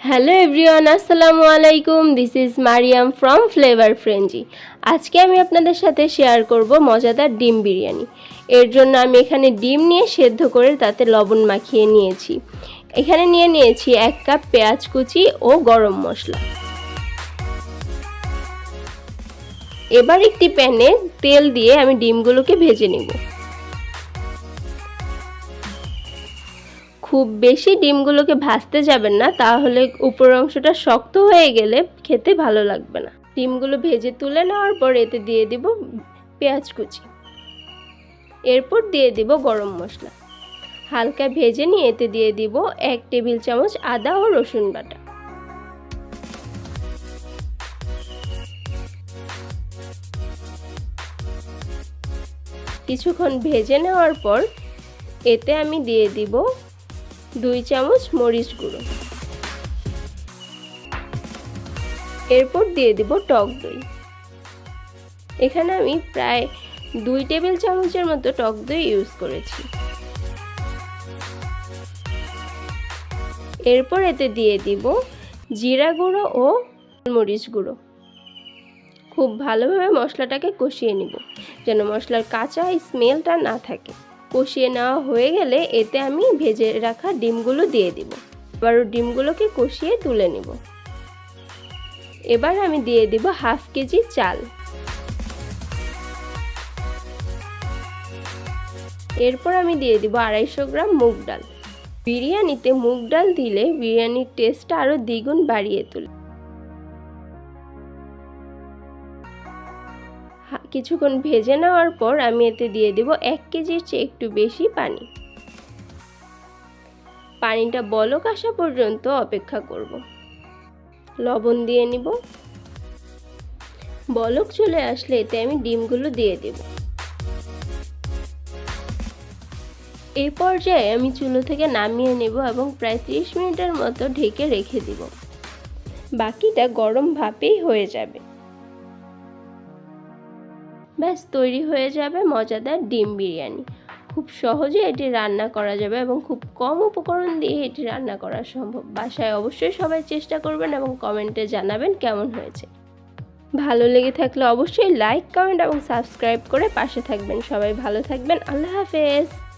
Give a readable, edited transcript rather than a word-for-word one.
Hello everyone, আসসালামু আলাইকুম। This is Mariam from Flavour Frenzy. আজকে আমি আপনাদের সাথে শেয়ার করব মজাদার ডিম বিরিয়ানি। এর জন্য আমি এখানে ডিম নিয়ে সেদ্ধ করে তাতে লবণ মাখিয়ে নিয়েছি। এখানে নিয়েছি 1 কাপ পেঁয়াজ কুচি ও গরম মশলা। এবার একটি প্যানে তেল দিয়ে আমি ডিমগুলোকে ভেজে নেব। খুব বেশি ডিমগুলোকে ভাজতে যাবেন না, তাহলে উপরের অংশটা শক্ত হয়ে গেলে খেতে ভালো লাগবে না। ডিমগুলো ভেজে তুলে নেওয়ার পর এতে দিয়ে দিব পেঁয়াজ কুচি, এরপর দিয়ে দিব গরম মশলা। হালকা ভেজে নিয়ে এতে দিয়ে দিব 1 টেবিল চামচ আদা ও রসুন বাটা। কিছুক্ষণ ভেজে নেওয়ার পর এতে আমি দিয়ে দিব 2 চামচ মরিচ গুঁড়ো, এরপর দিয়ে দিব টক দই। এখানে আমি প্রায় 2 টেবিল চামচের মতো টক দই ইউজ করেছি। এরপর এতে দিয়ে দিব জিরা গুঁড়ো ও মরিচ গুঁড়ো। খুব ভালোভাবে মশলাটাকে কষিয়ে নিব, যেন মশলার কাঁচা স্মেলটা না থাকে। কষিয়ে নেওয়া হয়ে গেলে এতে আমি ভেজে রাখা ডিমগুলো দিয়ে দিব। আবার ডিমগুলোকে কষিয়ে তুলে নিব। এবার আমি দিয়ে দিব 1/2 কেজি চাল। এরপর আমি দিয়ে দিব 250 গ্রাম মুগ ডাল। বিরিয়ানিতে মুগ ডাল দিলে বিরিয়ানির টেস্টটা আরো দ্বিগুণ বাড়িয়ে তোলে। কিছুক্ষণ ভেজে নেওয়ার পর আমি এতে দিয়ে দিব 1 কেজির চেয়ে একটু বেশি পানি। পানিটা বলক আসা পর্যন্ত অপেক্ষা করব। লবণ দিয়ে নিব। বলক চলে আসলে এতে আমি ডিমগুলো দিয়ে দেব। এই পর্যায়ে আমি চুলো থেকে নামিয়ে নেব এবং প্রায় 30 মিনিটের মতো ঢেকে রেখে দিব। বাকিটা গরম ভাপেই হয়ে যাবে। ব্যাস তৈরি হয়ে যাবে মজাদার ডিম বিরিয়ানি। খুব সহজে এটি রান্না করা যাবে এবং খুব কম উপকরণ দিয়ে এটি রান্না করা সম্ভব। বাসায় অবশ্যই সবাই চেষ্টা করবেন এবং কমেন্টে জানাবেন কেমন হয়েছে। ভালো লেগে থাকলে অবশ্যই লাইক, কমেন্ট এবং সাবস্ক্রাইব করে পাশে থাকবেন। সবাই ভালো থাকবেন। আল্লাহ হাফেজ।